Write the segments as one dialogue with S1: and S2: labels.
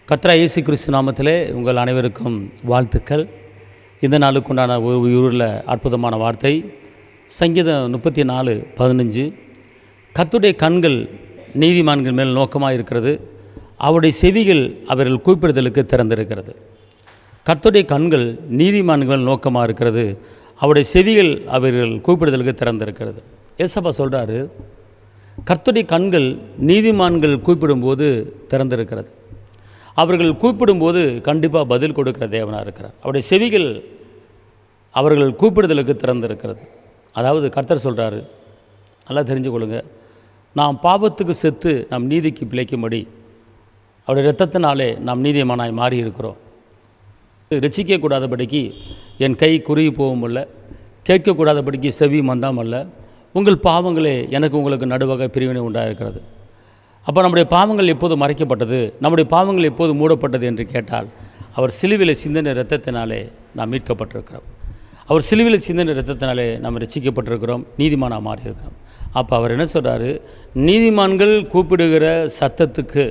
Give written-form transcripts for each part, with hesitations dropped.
S1: கர்த்தராகிய இயேசு கிறிஸ்து நாமத்திலே உங்கள் அனைவருக்கும் வாழ்த்துக்கள். இந்த நாளுக்குண்டான ஒரு ஊரில் அற்புதமான வார்த்தை சங்கீதம் 34:15. கர்த்தருடைய கண்கள் நீதிமான்கள் மேல் நோக்கமாக இருக்கிறது, அவருடைய செவிகள் அவர்கள் கூப்பிடுதலுக்கு திறந்திருக்கிறது. கர்த்தருடைய கண்கள் நீதிமான்கள் நோக்கமாக இருக்கிறது, அவருடைய செவிகள் அவர்கள் கூப்பிடுதலுக்கு திறந்திருக்கிறது. ஏசப்பா சொல்கிறாரு, கர்த்தருடைய கண்கள் நீதிமான்கள் கூப்பிடும்போது திறந்திருக்கிறது. அவர்கள் கூப்பிடும்போது கண்டிப்பாக பதில் கொடுக்குற தேவனாக இருக்கிறார். அவருடைய செவிகள் அவர்கள் கூப்பிடுதலுக்கு திறந்திருக்கிறது. அதாவது கர்த்தர் சொல்கிறாரு, நல்லா தெரிஞ்சு கொள்ளுங்க, நாம் பாவத்துக்கு செத்து நாம் நீதிக்கு பிழைக்கும்படி அவருடைய இரத்தத்தினாலே நாம் நீதிமானாய் மாறி இருக்கிறோம். ரசிக்கக்கூடாதபடிக்கு என் கை குறுகி போகவும் இல்லை, கேட்கக்கூடாதபடிக்கு செவி மந்தாம் அல்ல, உங்கள் பாவங்களே எனக்கு உங்களுக்கு நடுவகை பிரிவினை உண்டாயிருக்கிறது. அப்போ நம்முடைய பாவங்கள் எப்போது மறைக்கப்பட்டது, நம்முடைய பாவங்கள் எப்போது மூடப்பட்டது என்று கேட்டால், அவர் சிலுவையில் சிந்தின இரத்தத்தினாலே நாம் மீட்கப்பட்டிருக்கிறோம். அவர் சிலுவையில் சிந்தின இரத்தத்தினாலே நாம் ரட்சிக்கப்பட்டிருக்கிறோம், நீதிமானாக மாறியிருக்கிறோம். அப்போ அவர் என்ன சொல்கிறாரு, நீதிமான்கள் கூப்பிடுகிற சத்தத்துக்கு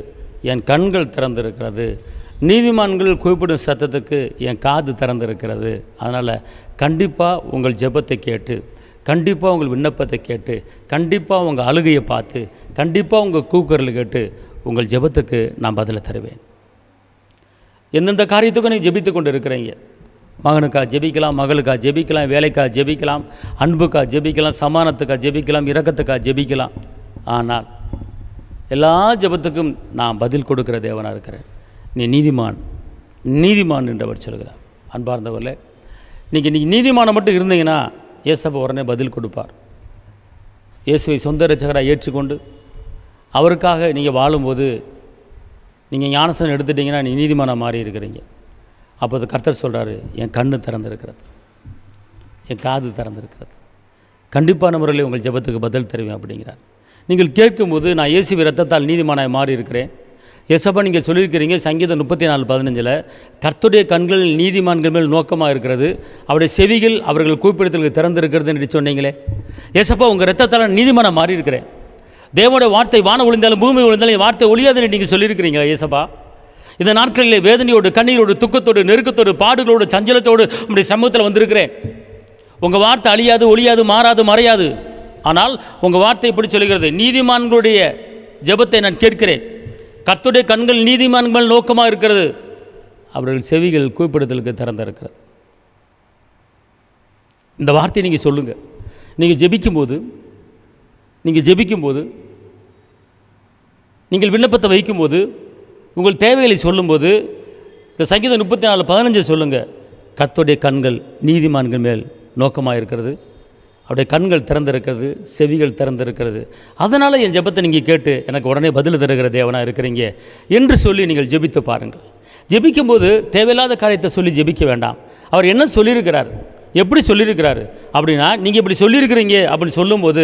S1: என் கண்கள் திறந்திருக்கிறது, நீதிமான்கள் கூப்பிடும் சத்தத்துக்கு என் காது திறந்திருக்கிறது. அதனால் கண்டிப்பாக உங்கள் ஜெபத்தை கேட்டு, கண்டிப்பாக உங்கள் விண்ணப்பத்தை கேட்டு, கண்டிப்பாக உங்கள் அழுகையை பார்த்து, கண்டிப்பாக உங்கள் கூக்குரல் கேட்டு உங்கள் ஜெபத்துக்கு நான் பதிலை தருவேன். எந்தெந்த காரியத்துக்கும் நீங்கள் ஜெபித்து கொண்டு இருக்கிறீங்க, மகனுக்காக ஜெபிக்கலாம், மகளுக்காக ஜெபிக்கலாம், வேலைக்காக ஜெபிக்கலாம், அன்புக்காக ஜெபிக்கலாம், சமானத்துக்காக ஜெபிக்கலாம், இரக்கத்துக்காக ஜெபிக்கலாம். ஆனால் எல்லா ஜெபத்துக்கும் நான் பதில் கொடுக்குற தேவனாக இருக்கிறேன். நீ நீதிமான், நீதிமான் என்றவர் சொல்கிறார். அன்பார்ந்தவர்களே, நீங்கள் நீதிமானை மட்டும் இருந்தீங்கன்னா இயேசப்பா உடனே பதில் கொடுப்பார். இயேசுவை சொந்த இரட்சகராக ஏற்றுக்கொண்டு அவருக்காக நீங்கள் வாழும்போது, நீங்கள் ஞானஸ்நானம் எடுத்துட்டிங்கன்னா நீ நீதிமானாக மாறி இருக்கிறீங்க. அப்போது கர்த்தர் சொல்கிறாரு, என் கண்ணு திறந்திருக்கிறது, என் காது திறந்திருக்கிறது, கண்டிப்பான முறையில் உங்கள் ஜெபத்துக்கு பதில் தருவேன் அப்படிங்கிறார். நீங்கள் கேட்கும்போது, நான் இயேசுவின் இரத்தத்தால் நீதிமானாய் மாறி இருக்கிறேன். ஏசப்பா நீங்கள் சொல்லியிருக்கிறீங்க சங்கீதம் 34:15, கர்த்தருடைய கண்கள் நீதிமான்கள் மேல் நோக்கமாக இருக்கிறது, அவருடைய செவிகள் அவர்கள் கூப்பிடுதலுக்கு திறந்திருக்கிறது என்று சொன்னீங்களே. ஏசப்பா உங்கள் இரத்தத்தால் நீதிமானாக மாறி இருக்கிறேன், தேவனுடைய வார்த்தை வானம் ஒளிந்தாலும் பூமி ஒளிந்தாலும் என் வார்த்தை ஒளியாதுன்னு நீங்கள் சொல்லியிருக்கிறீங்களா ஏசப்பா? இந்த நாட்களிலே வேதனையோடு, கண்ணீரோடு, துக்கத்தோடு, நெருக்கத்தோடு, பாடுகளோடு, சஞ்சலத்தோடு உங்களுடைய சமூகத்தில் வந்திருக்கிறேன். உங்கள் வார்த்தை அழியாது, ஒளியாது, மாறாது, மறையாது. ஆனால் உங்கள் வார்த்தை இப்படி சொல்கிறது, நீதிமான்களுடைய ஜெபத்தை நான் கேட்கிறேன், கர்த்தருடைய கண்கள் நீதிமான்கள் நோக்கமாக இருக்கிறது, அவர்கள் செவிகள் கூப்பிடுதலுக்கு திறந்திருக்கிறது. இந்த வார்த்தையை நீங்கள் சொல்லுங்கள். நீங்கள் ஜெபிக்கும்போது, நீங்கள் விண்ணப்பத்தை வைக்கும்போது, உங்கள் தேவைகளை சொல்லும்போது, இந்த சங்கீதம் 34:15 சொல்லுங்கள், கர்த்தருடைய கண்கள் நீதிமான்கள் மேல் நோக்கமாக இருக்கிறது, அவருடைய கண்கள் திறந்திருக்கிறது, செவிகள் திறந்திருக்கிறது, அதனால் என் ஜெபத்தை நீங்கள் கேட்டு எனக்கு உடனே பதில் தருகிற தேவனாக இருக்கிறீங்க என்று சொல்லி நீங்கள் ஜெபித்து பாருங்கள். ஜெபிக்கும்போது தேவையில்லாத காரியத்தை சொல்லி ஜெபிக்க வேண்டாம். அவர் என்ன சொல்லியிருக்கிறார், எப்படி சொல்லியிருக்கிறாரு அப்படின்னா, நீங்கள் இப்படி சொல்லியிருக்கிறீங்க அப்படின்னு சொல்லும்போது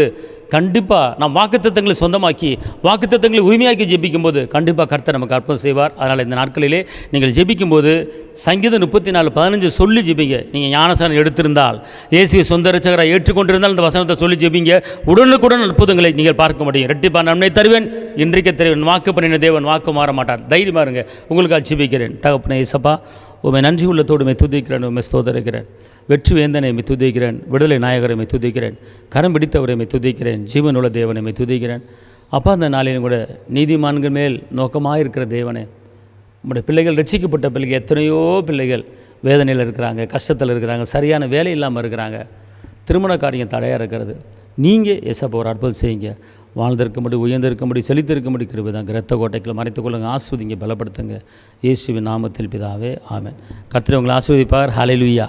S1: கண்டிப்பாக நாம் வாக்குத்தத்தங்களை சொந்தமாக்கி, வாக்குத்தத்தங்களை உரிமையாக்கி ஜெபிக்கும்போது கண்டிப்பாக கர்த்தர் நமக்கு அற்புதம் செய்வார். அதனால் இந்த நாட்களிலே நீங்கள் ஜெபிக்கும்போது சங்கீதம் 34:15 சொல்லி ஜெபிங்க. நீங்கள் ஞானஸ்நானம் எடுத்திருந்தால், இயேசுவை சொந்த இரட்சகராக ஏற்றுக்கொண்டிருந்தால் இந்த வசனத்தை சொல்லி ஜெபிங்க. உடனுக்குடன் அற்புதங்களை நீங்கள் பார்க்க முடியும். இரட்டிப்பான நன்மை தருவேன், இன்றைக்கு தருவேன், வாக்கு பண்ணின தேவன் வாக்கு மாற மாட்டார். தைரியமாக இருங்க. உங்களுக்காக ஜெபிக்கிறேன். தகப்பனே இயேசப்பா, உம்மை நன்றி உள்ளத்தோடு மை துதிக்கிறேன், உம்மை ஸ்தோத்திரிக்கிறேன். வெற்றி வேந்தனை மை துதிக்கிறேன், விடுதலை நாயகரை மை துதிக்கிறேன், கரம் பிடித்தவரை மை துதிக்கிறேன், ஜீவனுள்ள தேவனை மை துதிக்கிறேன். அப்பா, அந்த நாளிலும் கூட நீதிமான்கள் மேல் நோக்கமாக இருக்கிற தேவனே, உங்களுடைய பிள்ளைகள், ரட்சிக்கப்பட்ட பிள்ளைகள், எத்தனையோ பிள்ளைகள் வேதனையில் இருக்கிறாங்க, கஷ்டத்தில் இருக்கிறாங்க, சரியான வேலை இல்லாமல் இருக்கிறாங்க, திருமண காரியம் தடையாக இருக்கிறது. நீங்கள் ஏசப்பா ஒரு அற்புதம் செய்யுங்க. வாழ்ந்திருக்கும்படி, உயர்ந்திருக்கும்படி, செழித்திருக்கும்படி கிருபை தாங்க. இரத்த கோட்டைகளை மறைத்துக்கொள்ளுங்க, ஆஸ்வதிங்க, பலப்படுத்துங்க. இயேசுவின் நாமத்தில் பிதாவே, ஆமென். கர்த்தர் உங்களை ஆசீர்வதிப்பார். ஹல்லேலூயா.